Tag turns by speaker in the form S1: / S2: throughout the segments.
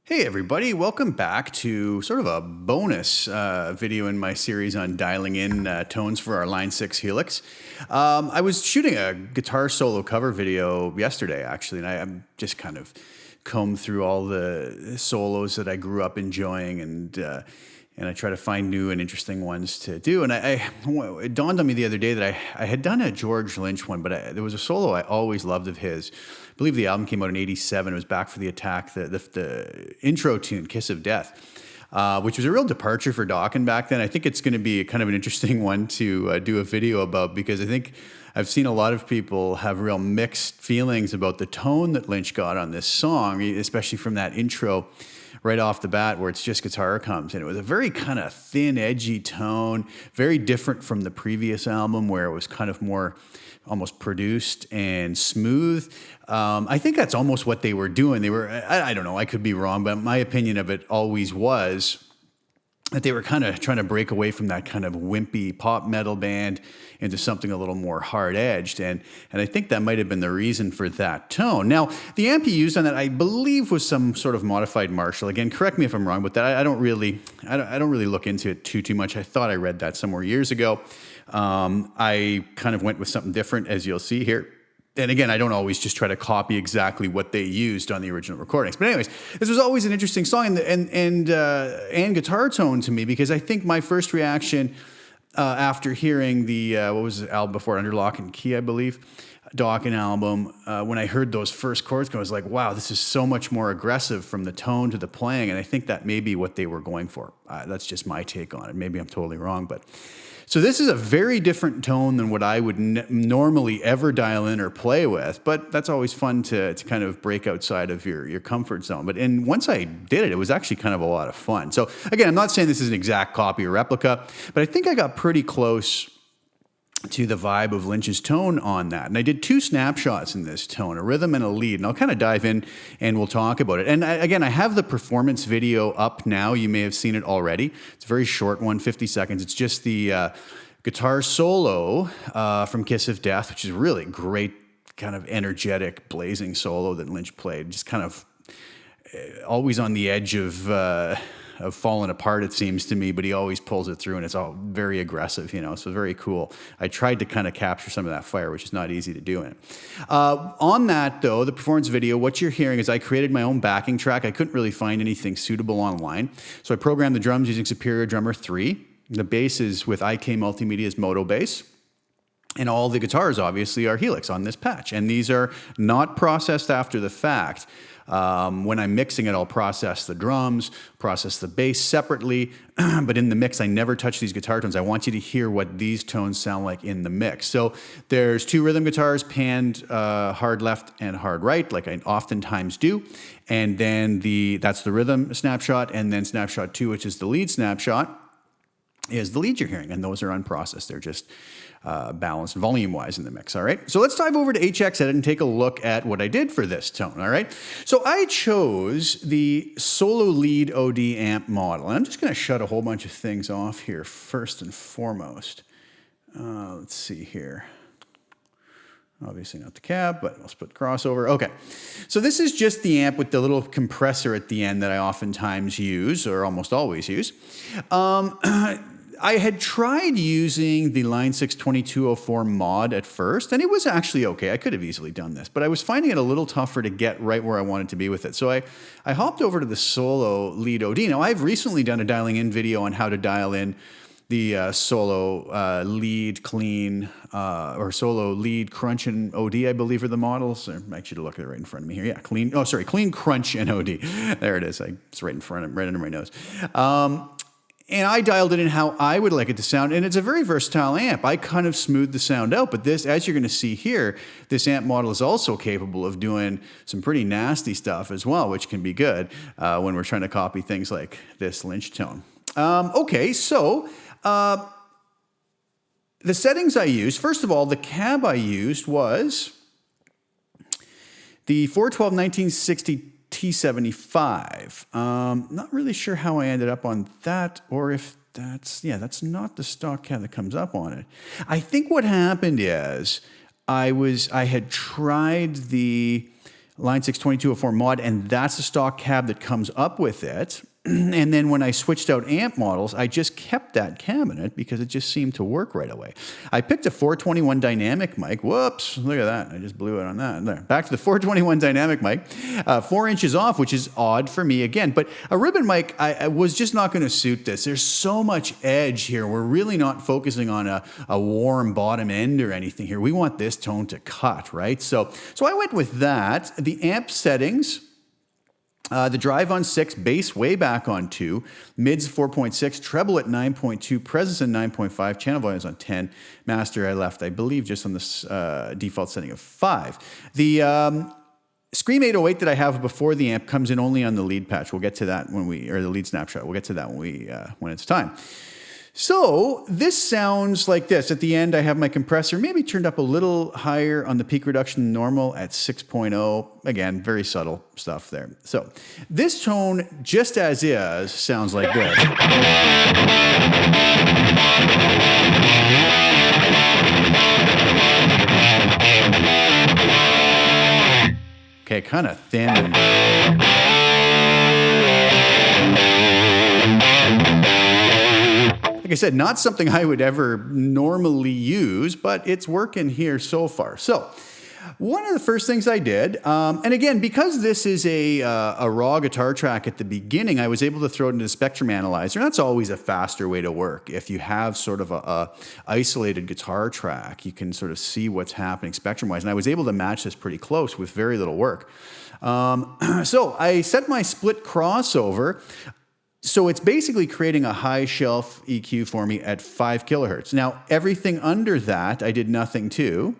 S1: Hey everybody, welcome back to sort of a bonus video in my series on dialing in tones for our Line 6 Helix. I was shooting a guitar solo cover video yesterday actually, and I'm just kind of combed through all the solos that I grew up enjoying and I try to find new and interesting ones to do. And it dawned on me the other day that I had done a George Lynch one, but there was a solo I always loved of his. I believe the album came out in '87. It was Back for the Attack, the intro tune, Kiss of Death, which was a real departure for Dokken back then. I think it's going to be kind of an interesting one to do a video about, because I think I've seen a lot of people have real mixed feelings about the tone that Lynch got on this song, especially from that intro right off the bat where it's just guitar comes. And it was a very kind of thin, edgy tone, very different from the previous album where it was kind of more almost produced and smooth. I think that's almost what they were doing. I don't know, I could be wrong, but my opinion of it always was that they were kind of trying to break away from that kind of wimpy pop metal band into something a little more hard-edged. And I think that might have been the reason for that tone. Now, the amp he used on that, I believe, was some sort of modified Marshall. Again, correct me if I'm wrong, but that I don't really look into it too much. I thought I read that somewhere years ago. I kind of went with something different, as you'll see here. And again, I don't always just try to copy exactly what they used on the original recordings. But anyways, this was always an interesting song and guitar tone to me, because I think my first reaction after hearing the, what was the album before, Under Lock and Key, I believe, Dokken album, when I heard those first chords, I was like, wow, this is so much more aggressive from the tone to the playing. And I think that may be what they were going for. That's just my take on it. Maybe I'm totally wrong, but... So this is a very different tone than what I would normally ever dial in or play with, but that's always fun to kind of break outside of your comfort zone. And once I did it, it was actually kind of a lot of fun. So again, I'm not saying this is an exact copy or replica, but I think I got pretty close to the vibe of Lynch's tone on that. And I did two snapshots in this tone, a rhythm and a lead, and I'll kind of dive in and we'll talk about it. And again, I have the performance video up now. You may have seen it already. It's a very short one, 50 seconds. It's just the guitar solo from Kiss of Death, which is really great, kind of energetic, blazing solo that Lynch played. Just kind of always on the edge of falling apart, it seems to me, but he always pulls it through, and it's all very aggressive, so very cool. I tried to kind of capture some of that fire, which is not easy to do in it. On that, though, the performance video, what you're hearing is I created my own backing track. I couldn't really find anything suitable online, so I programmed the drums using Superior Drummer 3. The bass is with IK Multimedia's Moto Bass. And all the guitars, obviously, are Helix on this patch. And these are not processed after the fact. When I'm mixing it, I'll process the drums, process the bass separately. But in the mix, I never touch these guitar tones. I want you to hear what these tones sound like in the mix. So there's two rhythm guitars, panned hard left and hard right, like I oftentimes do. And then that's the rhythm snapshot. And then snapshot 2, which is the lead snapshot, is the lead you're hearing. And those are unprocessed. They're just balanced volume-wise in the mix, all right? So let's dive over to HX Edit and take a look at what I did for this tone, all right? So I chose the Solo Lead OD amp model, and I'm just going to shut a whole bunch of things off here first and foremost. Let's see here. Obviously not the cab, but let's put crossover. Okay, so this is just the amp with the little compressor at the end that I oftentimes use, or almost always use. I had tried using the Line 6 2204 mod at first, and it was actually okay. I could have easily done this, but I was finding it a little tougher to get right where I wanted to be with it. So I hopped over to the Solo Lead OD. Now, I've recently done a dialing in video on how to dial in the Solo Lead Clean, or Solo Lead Crunch and OD, I believe are the models. I should look at it right in front of me here. Yeah, Clean Crunch and OD. There it is. It's right in front of, right under my nose. And I dialed it in how I would like it to sound, and it's a very versatile amp. I kind of smoothed the sound out, but this, as you're going to see here, this amp model is also capable of doing some pretty nasty stuff as well, which can be good when we're trying to copy things like this Lynch tone. Okay, so the settings I used, first of all, the cab I used was the 412 1960 T75. Not really sure how I ended up on that, or if that's not the stock cab that comes up on it. I think what happened is I had tried the Line 6 2204 mod, and that's the stock cab that comes up with it. And then when I switched out amp models, I just kept that cabinet because it just seemed to work right away. I picked a 421 dynamic mic. Whoops, look at that. I just blew it on that. There. Back to the 421 dynamic mic. 4 inches off, which is odd for me again. But a ribbon mic, I was just not going to suit this. There's so much edge here. We're really not focusing on a warm bottom end or anything here. We want this tone to cut, right? So I went with that. The amp settings. The drive on 6, bass way back on 2, mids 4.6, treble at 9.2, presence at 9.5, channel volumes on 10, master I left, I believe, just on this default setting of 5. The Scream 808 that I have before the amp comes in only on the lead patch. We'll get to that or the lead snapshot. We'll get to that when it's time. So this sounds like this. At the end, I have my compressor maybe turned up a little higher on the peak reduction than normal at 6.0. Again, very subtle stuff there. So this tone, just as is, sounds like this. Okay, kind of thin and... Like I said, not something I would ever normally use, but it's working here so far. So one of the first things I did, and again, because this is a raw guitar track at the beginning, I was able to throw it into the Spectrum Analyzer. That's always a faster way to work. If you have sort of a isolated guitar track, you can sort of see what's happening spectrum-wise. And I was able to match this pretty close with very little work. So I set my split crossover. So it's basically creating a high shelf EQ for me at 5 kilohertz. Now, everything under that, I did nothing to.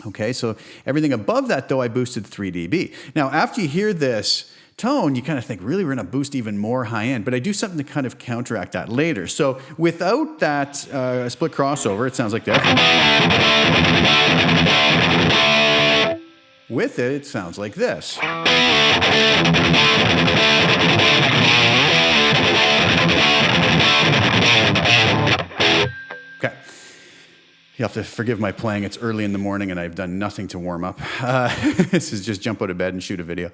S1: Okay, so everything above that, though, I boosted 3 dB. Now, after you hear this tone, you kind of think, really, we're going to boost even more high end. But I do something to kind of counteract that later. So without that split crossover, it sounds like this. With it, it sounds like this. Okay. You have to forgive my playing. It's early in the morning and I've done nothing to warm up. This is just jump out of bed and shoot a video.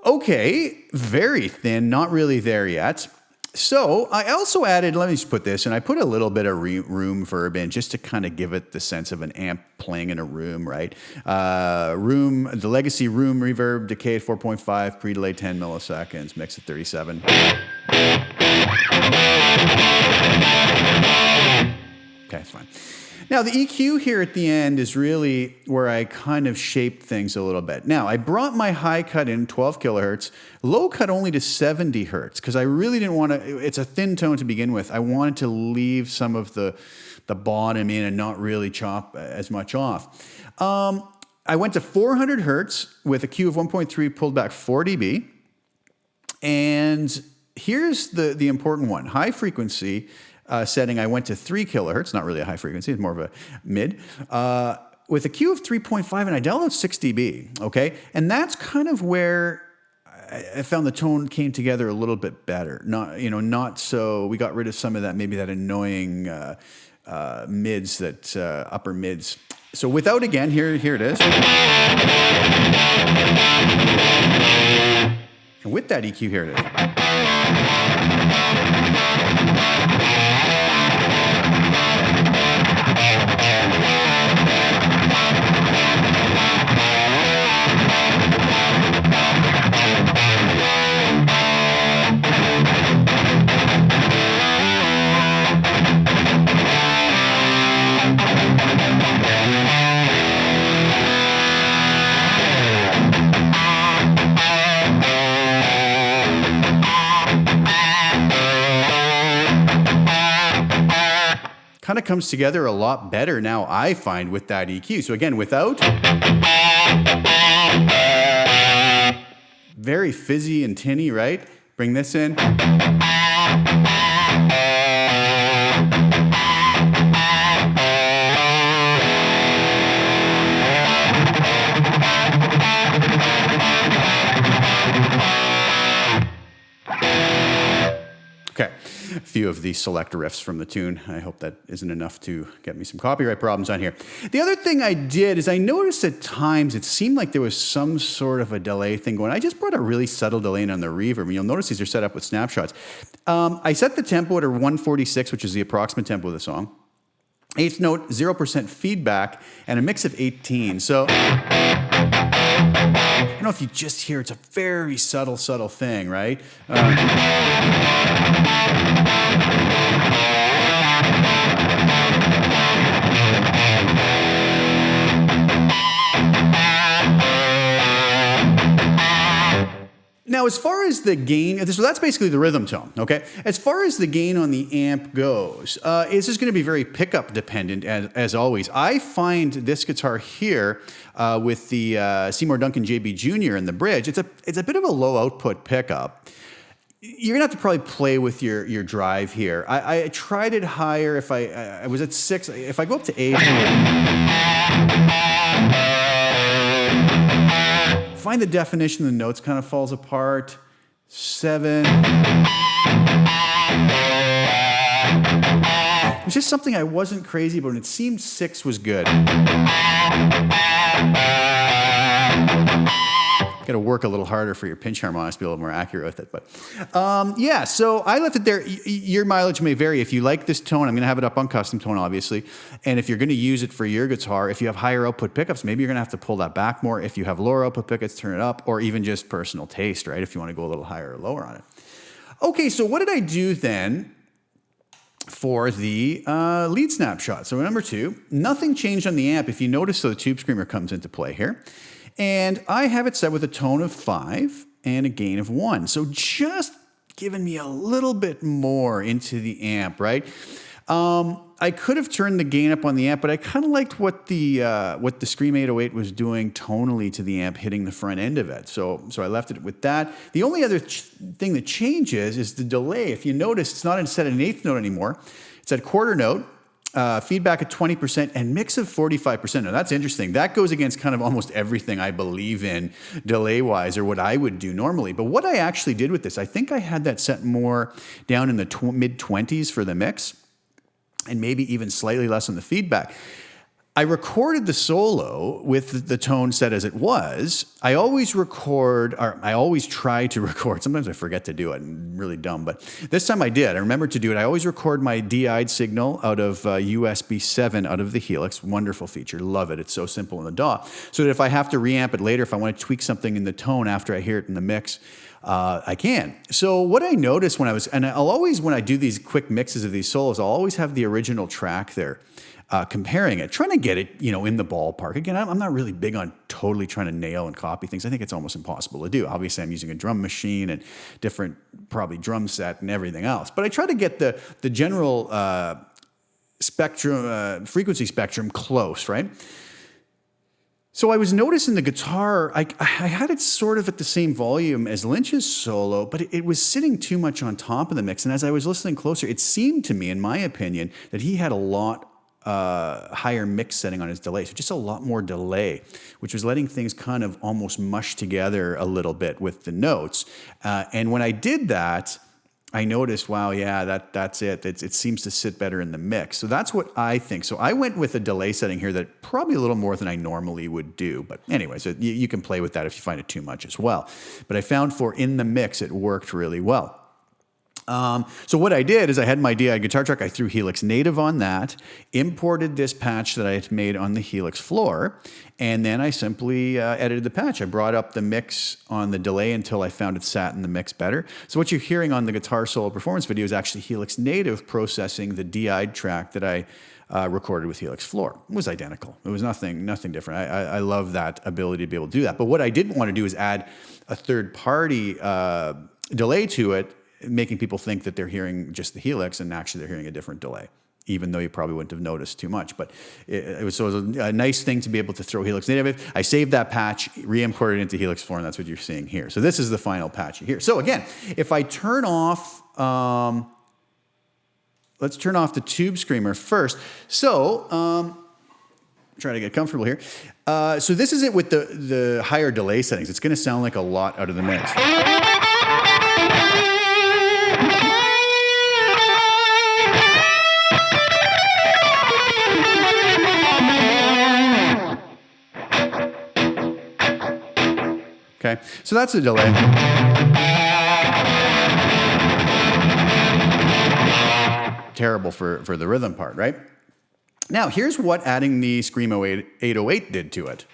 S1: Okay, very thin, not really there yet. So I also added, let me just put this, and I put a little bit of room verb in just to kind of give it the sense of an amp playing in a room, right? The legacy room reverb, decay at 4.5, pre-delay 10 milliseconds, mix at 37. Okay, it's fine. Now, the EQ here at the end is really where I kind of shaped things a little bit. Now, I brought my high cut in 12 kilohertz, low cut only to 70 hertz, because I really didn't want to, it's a thin tone to begin with. I wanted to leave some of the bottom in and not really chop as much off. I went to 400 hertz with a Q of 1.3, pulled back 4 dB. And here's the important one, high frequency, setting, I went to 3 kilohertz, not really a high frequency, it's more of a mid, with a Q of 3.5, and I dialed out 6 dB, okay? And that's kind of where I found the tone came together a little bit better. Not so, we got rid of some of that, maybe that annoying mids, that upper mids. So without, again, here it is. And with that EQ, here it is. Kind of comes together a lot better now, I find, with that EQ. So again, without, very fizzy and tinny, right? Bring this in. Okay. few of the select riffs from the tune. I hope that isn't enough to get me some copyright problems on here. The other thing I did is I noticed at times it seemed like there was some sort of a delay thing going. I just brought a really subtle delay in on the reverb, and you'll notice these are set up with snapshots. I set the tempo at a 146, which is the approximate tempo of the song. Eighth note, 0% feedback, and a mix of 18. So I don't know if you just hear, it's a very subtle thing, right? Now, as far as the gain, so that's basically the rhythm tone, okay? As far as the gain on the amp goes, it's just going to be very pickup dependent, as always. I find this guitar here with the Seymour Duncan JB Jr. in the bridge, it's a bit of a low output pickup. You're gonna have to probably play with your drive here. I tried it higher. If I was at 6, if I go up to 8. Find the definition of the notes kind of falls apart. 7. It's just something I wasn't crazy about, and it seemed 6 was good. Got to work a little harder for your pinch harmonics to be a little more accurate with it. But yeah, so I left it there. Your mileage may vary. If you like this tone, I'm going to have it up on custom tone, obviously. And if you're going to use it for your guitar, if you have higher output pickups, maybe you're going to have to pull that back more. If you have lower output pickups, turn it up, or even just personal taste, right? If you want to go a little higher or lower on it. Okay, so what did I do then for the lead snapshot? So number 2, nothing changed on the amp. If you notice, so the tube screamer comes into play here. And I have it set with a tone of 5 and a gain of 1. So just giving me a little bit more into the amp, right? I could have turned the gain up on the amp, but I kind of liked what the Scream 808 was doing tonally to the amp, hitting the front end of it. So I left it with that. The only other thing that changes is the delay. If you notice, it's not set at an 8th note anymore. It's at quarter note. Feedback at 20% and mix of 45%. Now that's interesting. That goes against kind of almost everything I believe in delay-wise, or what I would do normally. But what I actually did with this, I think I had that set more down in the mid-20s for the mix, and maybe even slightly less on the feedback. I recorded the solo with the tone set as it was. I always try to record. Sometimes I forget to do it, I'm really dumb, but this time I did. I remembered to do it. I always record my DI'd signal out of USB 7 out of the Helix. Wonderful feature, love it. It's so simple in the DAW. So that if I have to reamp it later, if I want to tweak something in the tone after I hear it in the mix, I can. So what I noticed when I'll always, when I do these quick mixes of these solos, I'll always have the original track there. Comparing it, trying to get it, in the ballpark. Again, I'm not really big on totally trying to nail and copy things. I think it's almost impossible to do. Obviously, I'm using a drum machine and different, probably drum set and everything else. But I try to get the general spectrum, frequency spectrum close, right? So I was noticing the guitar, I had it sort of at the same volume as Lynch's solo, but it was sitting too much on top of the mix. And as I was listening closer, it seemed to me, in my opinion, that he had a lot higher mix setting on his delay. So just a lot more delay, which was letting things kind of almost mush together a little bit with the notes. And when I did that, I noticed, wow, yeah, that's it. It seems to sit better in the mix. So that's what I think. So I went with a delay setting here that probably a little more than I normally would do. But anyway, so you can play with that if you find it too much as well. But I found for in the mix, it worked really well. So what I did is I had my DI guitar track. I threw Helix Native on that, imported this patch that I had made on the Helix floor, and then I simply edited the patch. I brought up the mix on the delay until I found it sat in the mix better. So what you're hearing on the guitar solo performance video is actually Helix Native processing the DI'd track that I recorded with Helix Floor. It was identical. It was nothing different. I love that ability to be able to do that. But what I didn't want to do is add a third-party delay to it, making people think that they're hearing just the Helix and actually they're hearing a different delay, even though you probably wouldn't have noticed too much. But it was a nice thing to be able to throw Helix Native. I saved that patch, re-imported it into Helix 4, and that's what you're seeing here. So this is the final patch here. So again, if I turn off, let's turn off the Tube Screamer first. So, try to get comfortable here. So this is it with the higher delay settings. It's going to sound like a lot out of the mix. Okay, so that's the delay. Terrible for the rhythm part, right? Now, here's what adding the Screamo 808 did to it.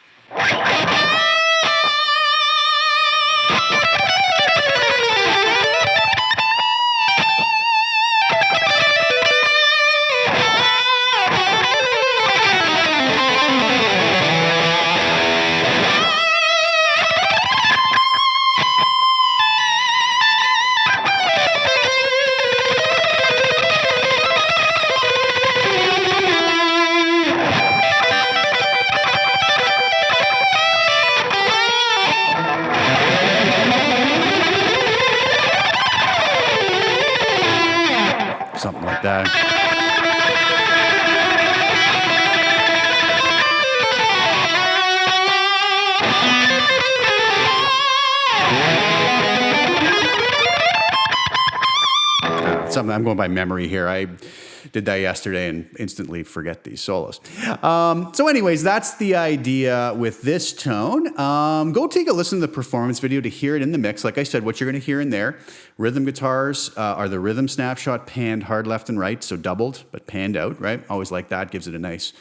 S1: Something like that. Something I'm going by memory here. I did that yesterday and instantly forget these solos. So anyways, that's the idea with this tone. Go take a listen to the performance video to hear it in the mix. Like I said, what you're going to hear in there, rhythm guitars are the rhythm snapshot panned hard left and right, so doubled, but panned out, right? Always like that, gives it a nice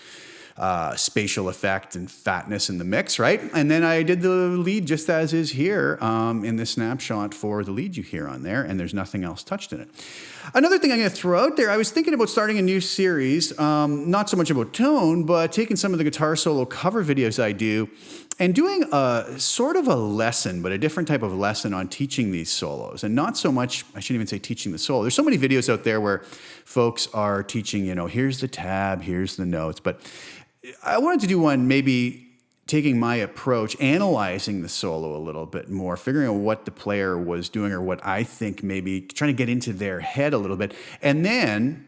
S1: spatial effect and fatness in the mix, right? And then I did the lead just as is here in the snapshot for the lead you hear on there, and there's nothing else touched in it. Another thing I'm going to throw out there, I was thinking about starting a new series, not so much about tone, but taking some of the guitar solo cover videos I do and doing a sort of a lesson, but a different type of lesson on teaching these solos. And not so much, I shouldn't even say teaching the solo. There's so many videos out there where folks are teaching, you know, here's the tab, here's the notes. But I wanted to do one maybe taking my approach, analyzing the solo a little bit more, figuring out what the player was doing or what I think maybe trying to get into their head a little bit, and then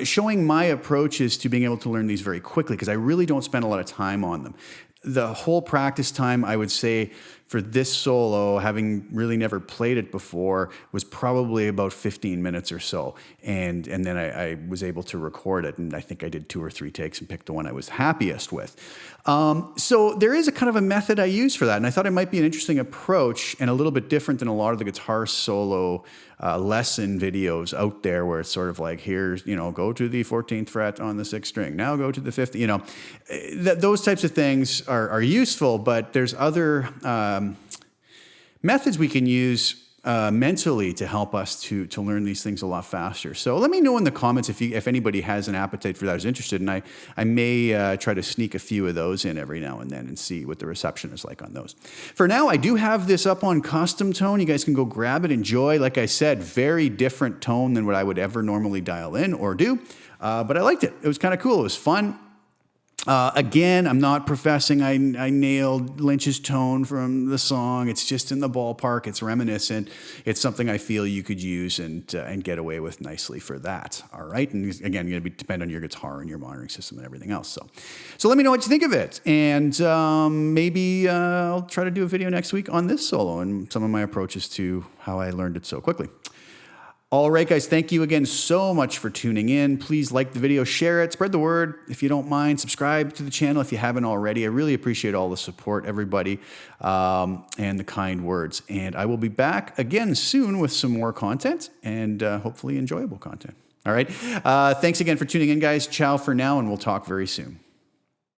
S1: showing my approaches to being able to learn these very quickly, because I really don't spend a lot of time on them. The whole practice time, I would say, for this solo, having really never played it before, was probably about 15 minutes or so. And then I was able to record it, and I think I did 2 or 3 takes and picked the one I was happiest with. So there is a kind of a method I use for that, and I thought it might be an interesting approach and a little bit different than a lot of the guitar solo lesson videos out there, where it's sort of like, here's, you know, go to the 14th fret on the 6th string, now go to the 5th, you know. Those types of things are useful, but there's other methods we can use mentally to help us to learn these things a lot faster. So let me know in the comments if anybody has an appetite for that, is interested, and I may try to sneak a few of those in every now and then and see what the reception is like on those. For now, I do have this up on custom tone. You guys can go grab it, enjoy. Like I said, very different tone than what I would ever normally dial in or do, but I liked it. It was kind of cool. It was fun. Again, I'm not professing I nailed Lynch's tone from the song. It's just in the ballpark. It's reminiscent. It's something I feel you could use and get away with nicely for that. All right. And again, going to depend on your guitar and your monitoring system and everything else. So let me know what you think of it. And maybe I'll try to do a video next week on this solo and some of my approaches to how I learned it so quickly. All right, guys, thank you again so much for tuning in. Please like the video, share it, spread the word if you don't mind. Subscribe to the channel if you haven't already. I really appreciate all the support, everybody, and the kind words. And I will be back again soon with some more content and hopefully enjoyable content. All right, thanks again for tuning in, guys. Ciao for now, and we'll talk very soon.